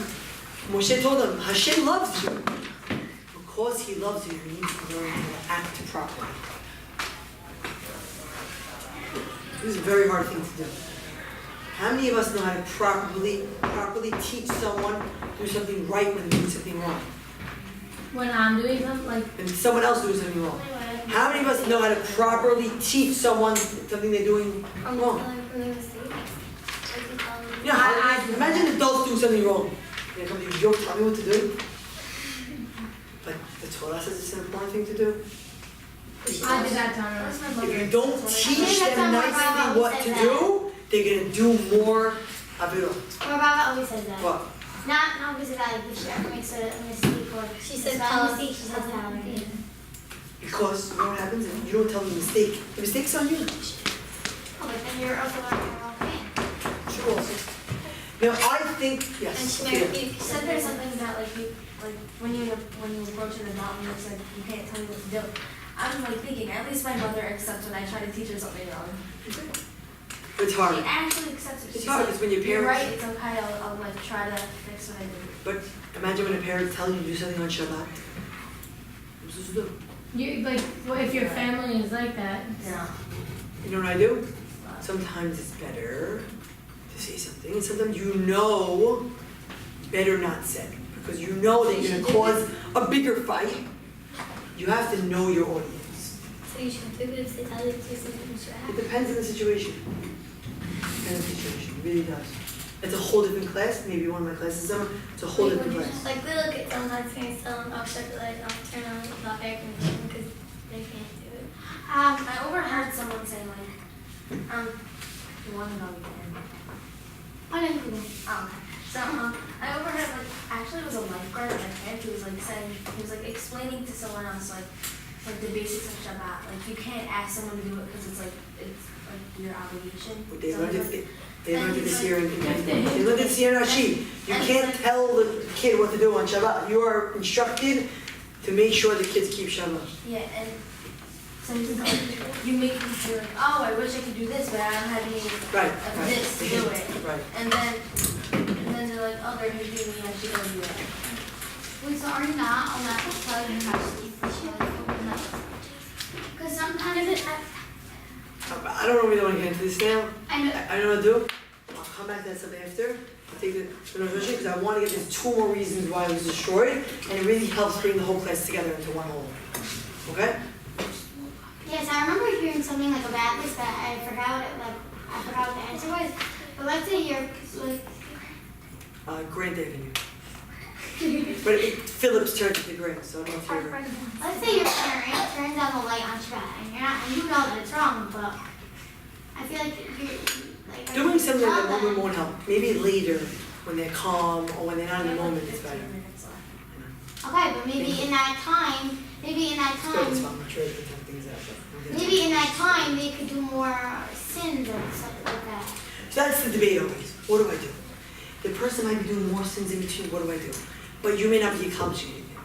Moshe told them, Hashem loves you. Because he loves you, you need to learn how to act properly. This is a very hard thing to do. How many of us know how to properly teach someone to do something right when they're doing something wrong? When I'm doing something like And someone else doing something wrong. How many of us know how to properly teach someone something they're doing wrong? Yeah, imagine adults doing something wrong. They come to you, yo, tell me what to do. But the Torah says it's an important thing to do. I did that time. If you don't teach them nicely what to do, they're going to do more avirot. Or Baba always says that. What? Not because of that, if she ever makes a mistake or She says a tell us. mistake, she says that. Because you know what happens? You don't tell them the mistake. The mistake's on you. Oh, but then you're also learning your own thing. Sure also. Now I think, And yes. she Peter. you said there's something about like when you approach an adult and you said you can't tell me what to do. I'm like thinking at least my mother accepts when I try to teach her something wrong. It's hard. She actually accepts it. It's She's hard like, because when your you're parents. right, it's okay. I'll like try to fix what I did. But imagine when a parent tells you to do something on Shabbat. What supposed to do? You like, well, if your family is like that, Yeah. You know what I do? sometimes it's better to say something, and sometimes you know better not said, because you know that you're gonna cause a bigger fight. You have to know your audience. So you should do it if they tell you to do something you should It have. depends on the situation. Depends on the situation, it really does. It's a whole different class, maybe one of my classes summer, it's a whole different class. Like little kids sometimes can tell them, oh, shut the light off, turn on the air conditioner because they can't do it. I overheard someone say like, you want to know again? I don't know. Oh, okay. So I overheard like actually it was a lifeguard at my camp who was like saying he was like explaining to someone else like the basics of Shabbat. Like you can't ask someone to do it because it's like your obligation. But they So learned he's it, they learned it this year in, Yes, they learned it this year in Rashi. You And can't like- tell the kid what to do on Shabbat. You are instructed to make sure the kids keep Shabbat. Yeah, and so he's like, you make them feel like, oh, I wish I could do this, but I don't have any Right, of right. this to do it. Right. And then they're like, oh, they're hating me, I should go do it. Wait, so are you not allowed to tell your house? Because sometimes I don't really want to get into this now. I know. I know what to do. I'll come back to that stuff after. I'll take the notation because I want to get there's two more reasons why it was destroyed, and it really helps bring the whole class together into one whole. Okay? Yes, I remember hearing something like about this, but I forgot what the answer was. But let's say you're like, Grant Avenue. But Phillips turned to the Grant, so I don't know if you're. let's say your parent turns on the light on Shabbat, and you know that it's wrong, but I feel like you're like Doing something tell like that them- won't help. Maybe later, when they're calm or when they're not in the moment, it's better. Okay, but maybe in that time, Still, it's fine. I'm sure they can talk things out. But we'll get maybe in that time they could do more sins or something like that. So that's the debate always. What do I do? The person might be doing more sins in between. What do I do? But you may not be accomplishing anything.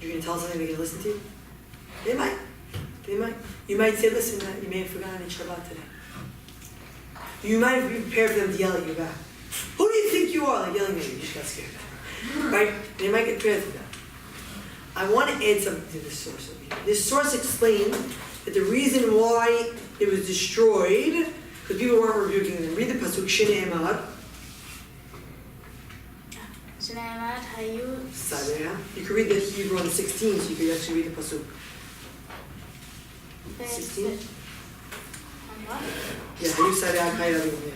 You're going to tell something they're going to listen to you? They might. They might. You might say, listen, you may have forgotten it's Shabbat today. You might have been prepared for them to yell at you back. Who do you think you are? Like yelling at you. You just got scared. Right? They might get prepared for that. I want to add something to this source. This source explained that the reason why it was destroyed, because people weren't rebuking them. Read the pasuk, Shne'emad. שנאמר היו Sadeh. You can read the Hebrew on 16, so you can actually read the pasuk. 16? Yeah, you said that kind of thing.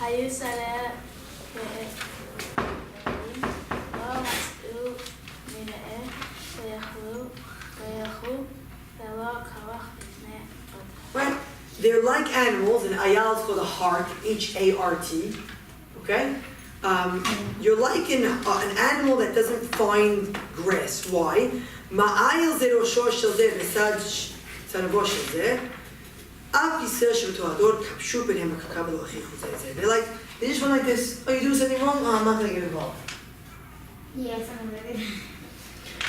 היו שרי לא מצאו מרעה ויאכלו ולא כרך לפני עוד. Right? They're like animals, and ayal is called a hart, H-A-R-T. Okay? You're like an animal that doesn't find grass. Why? Ma'ayil ze rosho shel ze v'sad tzanabo shel ze af yisrael shebetoador kapshu b'nhem ha'kakav v'lo achichu ze ze. They're like, they just went like this. Oh, you do something wrong? Oh, I'm not going to get involved. Yeah, something like that.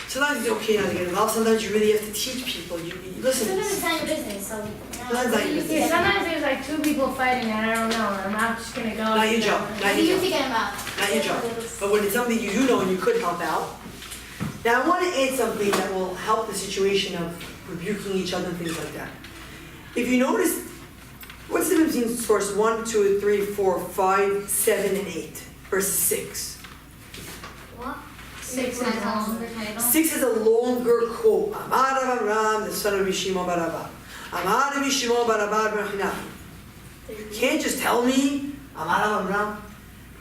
Sometimes it's okay not to get involved. Sometimes you really have to teach people. You listen. Sometimes it's not your business, so. Sometimes not your business. Yeah, sometimes there's like two people fighting and I don't know, and I'm not just gonna go. Not your job. Not Maybe your you job. to get him out. Not your job. But when it's something you do know and you could help out. Now I want to add something that will help the situation of rebuking each other and things like that. If you notice, what's the difference between source 1, 2, 3, 4, 5, 7, and 8? Verse 6. What? 6 is a longer title. 6 is a longer quote. Amar Rav Amram, the son of Shimon bar Abba. Amar Rabbi Shimon bar Abba bar Chinam. You can't just tell me, Amar Rav Amram.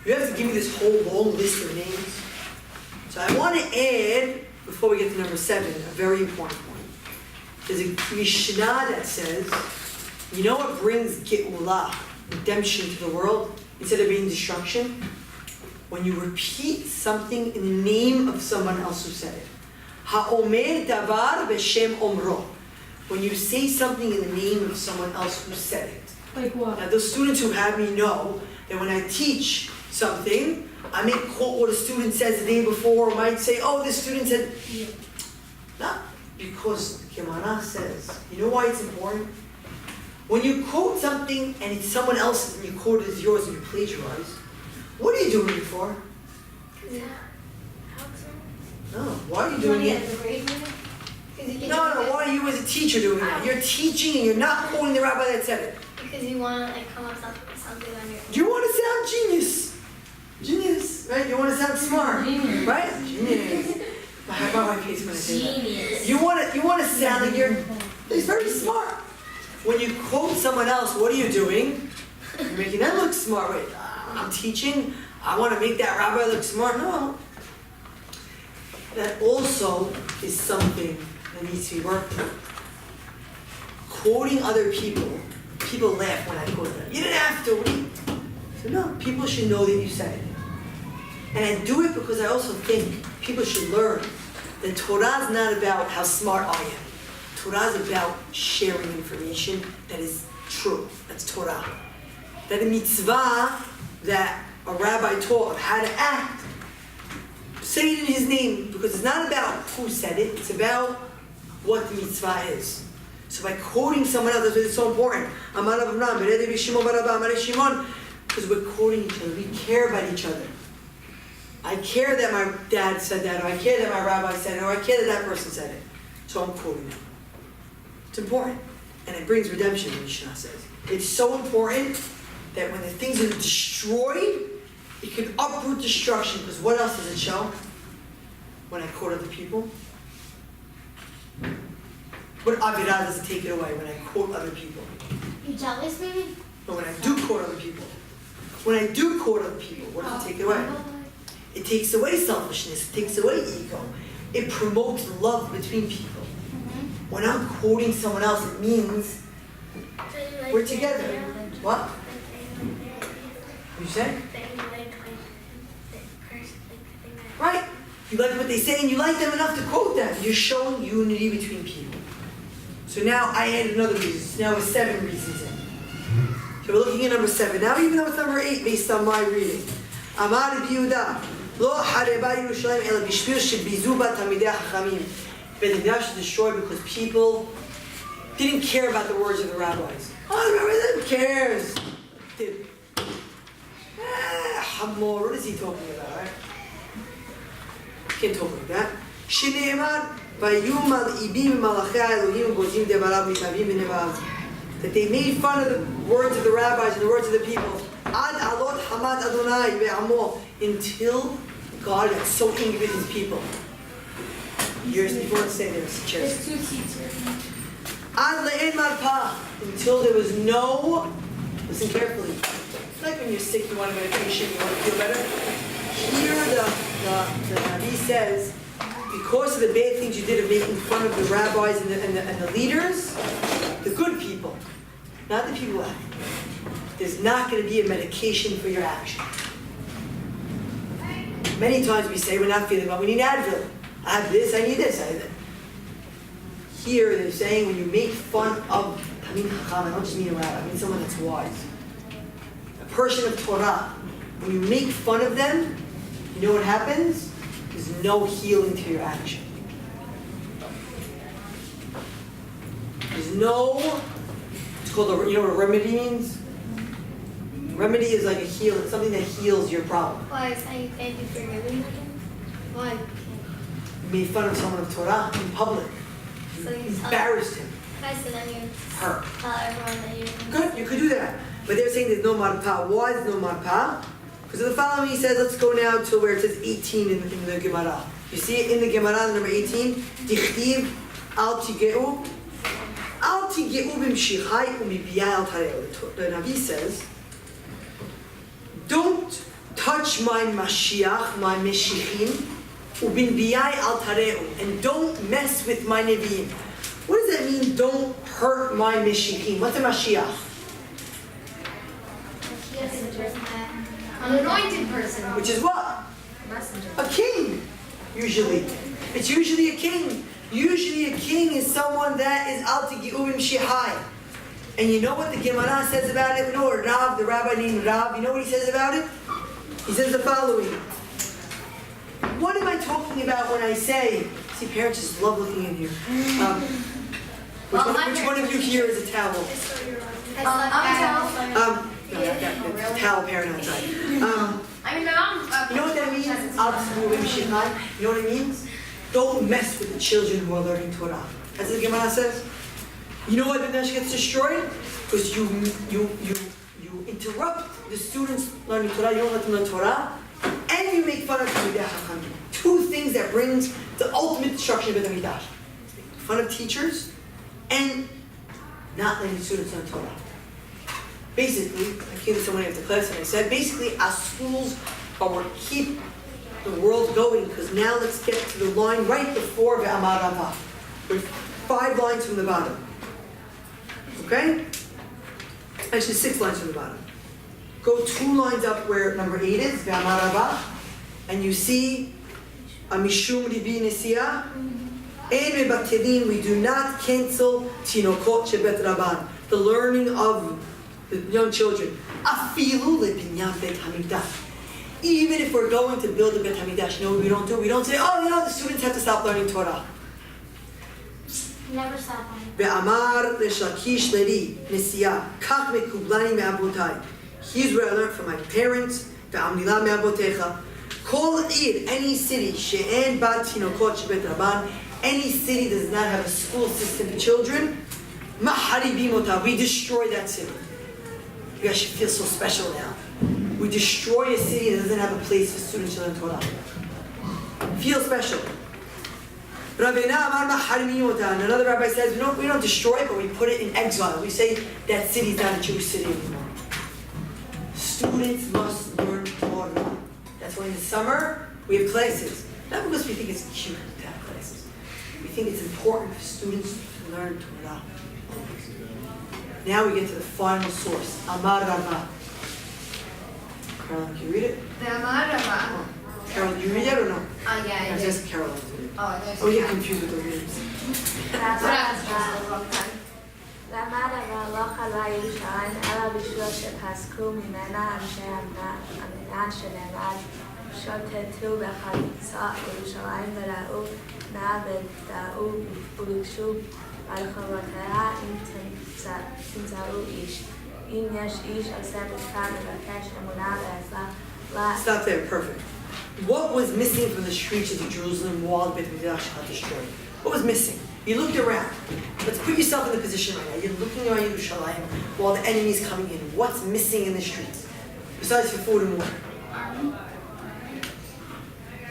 You have to give me this whole long list of names. So I want to add, before we get to number 7, a very important point. There's a Mishnah that says, you know what brings Ge'ulah, redemption to the world, instead of being destruction? When you repeat something in the name of someone else who said it. Ha'omer davar b'shem omro. When you say something in the name of someone else who said it. Like what? Now, those students who have me know that when I teach something, I may quote what a student says the day before, or might say, oh, this student said, not because the Gemara says. You know why it's important? When you quote something and it's someone else's and you quote it as yours and you plagiarize, what are you doing it for? Yeah. No, why are you doing it? As a grade maybe? No, why are you as a teacher doing that? You're teaching and you're not quoting the rabbi that said it. Because you want to like come up with something on your. You want to sound genius, right? You want to sound smart, right? Genius. My wife hates when I say that. You want to sound like it's very smart. When you quote someone else, what are you doing? You're making them look smart. Wait, I'm teaching. I want to make that rabbi look smart. No. That also is something that needs to be worked on. Quoting other people laugh when I quote them. You didn't have to. So no, people should know that you said it. And I do it because I also think people should learn that Torah is not about how smart I am. Torah is about sharing information that is true. That's Torah. That a mitzvah that a rabbi taught of how to act, say it in his name, because it's not about who said it, it's about what the mitzvah is. So by quoting someone else, that's why it's so important. Because we're quoting each other, we care about each other. I care that my dad said that, or I care that my rabbi said it, or I care that that person said it. So I'm quoting them. It's important. And it brings redemption, the Mishnah says. It's so important that when the things are destroyed, it can uproot destruction. Because what else does it show? When I quote other people? What avirah does it take it away when I quote other people? You jealous, maybe? No, when I do quote other people. When I do quote other people, what does it take it away? It takes away selfishness. It takes away ego. It promotes love between people. Mm-hmm. When I'm quoting someone else, it means we're together. What? You said? Right. You like what they say and you like them enough to quote them. You're showing unity between people. So now I added another reason. So now we're 7 reasons in. So we're looking at number 7. Now even though it's number 8 based on my reading. Amar Rabbi Yehuda, Lo hareba Yerushalayim ela bishvil shebizu ba talmidei hachachamim. But the Mikdash was destroyed because people didn't care about the words of the rabbis. Oh, who cares? Hamor, what is he talking about, right? Can't talk like that. Shneimar vayum al ibim malachei Elohim gozim devarav mitavim v'nevav. That they made fun of the words of the rabbis and the words of the people. Ad alot hamad Adonai ve'amo, until God got so angry with his people. Years before to say this. Cheers. There's 2 seats here. Ad le'en marpa, until there was no. Listen carefully. It's like when you're sick, you want a medication, you want to feel better. Here the Rabbi says, because of the bad things you did of making fun of the rabbis and the leaders, the good people, not the people out, there's not going to be a medication for your action. Many times we say we're not feeling well, we need Advil. I have this, I need this, I have that. Here they're saying when you make fun of, I don't just mean a rabbi, I mean someone that's wise. A person of Torah, when you make fun of them, you know what happens? There's no healing to your action. There's no, it's called, you know what a remedy means? Remedy is like a heal, something that heals your problem. Why is that you can't be forgiven? Why? You made fun of someone of Torah in public. So You you embarrassed him. I said then you Her. tell everyone that you. Good, you could do that. But they're saying there's no marpa. Why is no marpa? Because in the following he says, let's go now to where it says 18 in the Gemara. You see it in the Gemara, number 18? Dichtiv al tigeu. Al tigeu b'mshichai u'mibiyai al tareu. The Rabbi says, don't touch my Mashiach, my Meshichim, u'b'nbiyai al tareu, and don't mess with my Nevi'im. What does that mean, don't hurt my Meshichim? What's a Mashiach? An anointed person. Which is what? Messenger. A king, usually. It's usually a king. Usually a king is someone that is al tigi'ubim shihai. And you know what the Gemara says about it? You know what Rav, the rabbi named Rav, you know what he says about it? He says the following. What am I talking about when I say, see parents just love looking in here. Which one of you here is a towel? No, it's towel parent outside. I mean, my mom. You know what that means? You know what it means? don't mess with the children who are learning Torah. As the Gemara says. You know why the Midrash gets destroyed? Because you interrupt the students learning Torah, you don't let them learn Torah, and you make fun of Talmidei Chachamim. Two things that brings the ultimate destruction of the Midrash. Making fun of teachers and not letting students learn Torah. Basically, I came to someone after class and I said, basically our schools are what keep the world going, because now let's get to the line right before Ve'amar Rabbi. We're 5 lines from the bottom. Okay? Actually 6 lines from the bottom. Go 2 lines up where number 8 is, Ve'amar Rabbi, and you see Mishum Ribi Nesiya. And Mebatilin, we do not cancel Tinokot Shebet Rabban, the learning of the young children. Afilu lebinyan Bet Hamikdash. Even if we're going to build a Bet Hamikdash, you know what we don't do? We don't say, the students have to stop learning Torah. Never stop on. Ve'amar leShakish Leri Nesiya Kach mekublani me'abotai. Here's what I learned from my parents. Ve'amnila me'abotecha. Kol ir, any city, she'en bat tinokot shebet rabban, any city does not have a school system for children, maharibim ota, we destroy that city. You guys should feel so special now. We destroy a city that doesn't have a place for students to learn Torah. Feel special. And another rabbi says, we don't destroy it, but we put it in exile. We say that city's not a Jewish city anymore. Students must learn Torah. That's why in the summer we have classes. Not because we think it's cute to have classes. We think it's important for students to learn Torah. Now we get to the final source. Amar Rabba. Caroline, can you read it? The Amar Rabba. Caroline, you read it or no? Oh yeah, I just Caroline. Oh, you get confused with the names. למד והלוך עלי ירושלים, אלא בשביל שפסקו ממנה אנשי המדינה שנאמר, שוטטו בחצות ירושלים וראו נא ודאו וביקשו ברחובותיה אם תמצאו איש. אם יש איש עושה משפט מבקש אמונה ועזרה. Stop there, perfect. What was missing from the streets of the Jerusalem wall of Beit Mikdash got destroyed? What was missing? You looked around. Let's put yourself in the position right now. You're looking around Yerushalayim while the enemy's coming in. What's missing in the streets? Besides for food and water.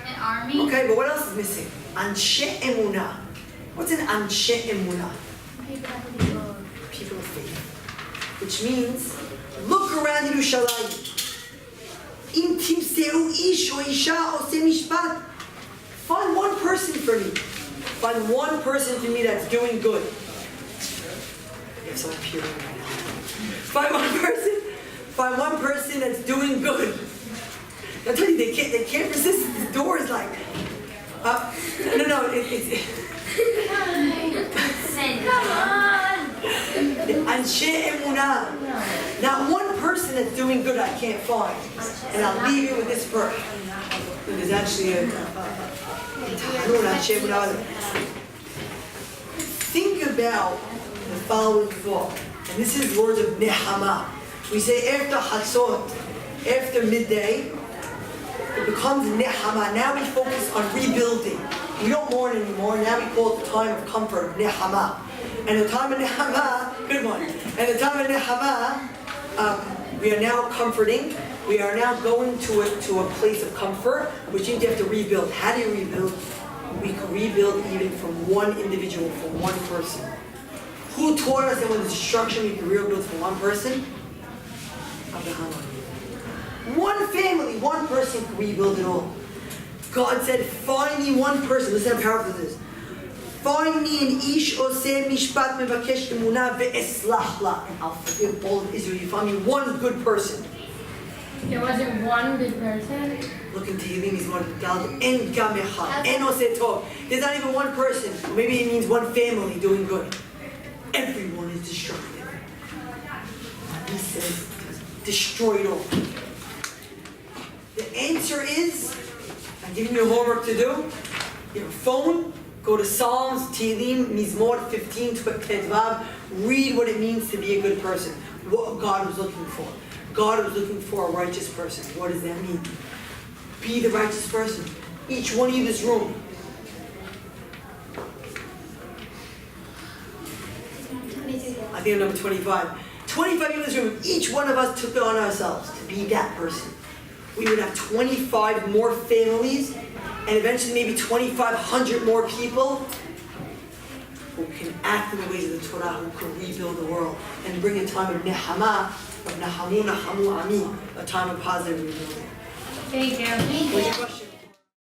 An army? Okay, but what else is missing? Anshe Emunah. What's an Anshe Emunah? People of faith. Which means, look around Yerushalayim. Im timseu ish or isha oseh mishpat. Find one person for me. Find one person for me that's doing good. You have someone peering right now. Find one person that's doing good. I tell you, they can't resist. The door is like, it's Come on. Anshe Emunah. Not one person that's doing good I can't find. And I'll leave you with this verse. There's actually think about the following thought. And this is words of Nehama. We say after Hatzot, after midday, it becomes Nehama. Now we focus on rebuilding. We don't mourn anymore. Now we call it the time of comfort, Nehama. And the time of Nehama, good one. And the time of Nehama, we are now comforting. We are now going to a place of comfort, which means you have to rebuild. How do you rebuild? We can rebuild even from one individual, from one person. Who taught us that when there's destruction, we can rebuild from one person? One family, one person can rebuild it all. God said, find me one person. Listen how powerful this is. Find me an ish oseh mishpat mevakesh emunah ve'eslach la. And I'll forgive all of Israel. You find me one good person. There wasn't one good person. Look into Tehillim, he's one Dal en gam echad, en oseh tov. There's not even one person. Or maybe it means one family doing good. Everyone is destructive. He says, destroy it all. The answer is, I'm giving you homework to do. You have a phone, go to Psalms, Tehillim, Mizmor 15, Tedvav. Read what it means to be a good person. What God was looking for. God was looking for a righteous person. What does that mean? Be the righteous person. Each one of you in this room, think I'm number 25. 25 people in this room, each one of us took it on ourselves to be that person. We would have 25 more families, and eventually maybe 2,500 more people who can act in the ways of the Torah, who can rebuild the world, and bring a time of nehama, of nahamu ami, a time of positive rebuilding. Thank you. What's your question?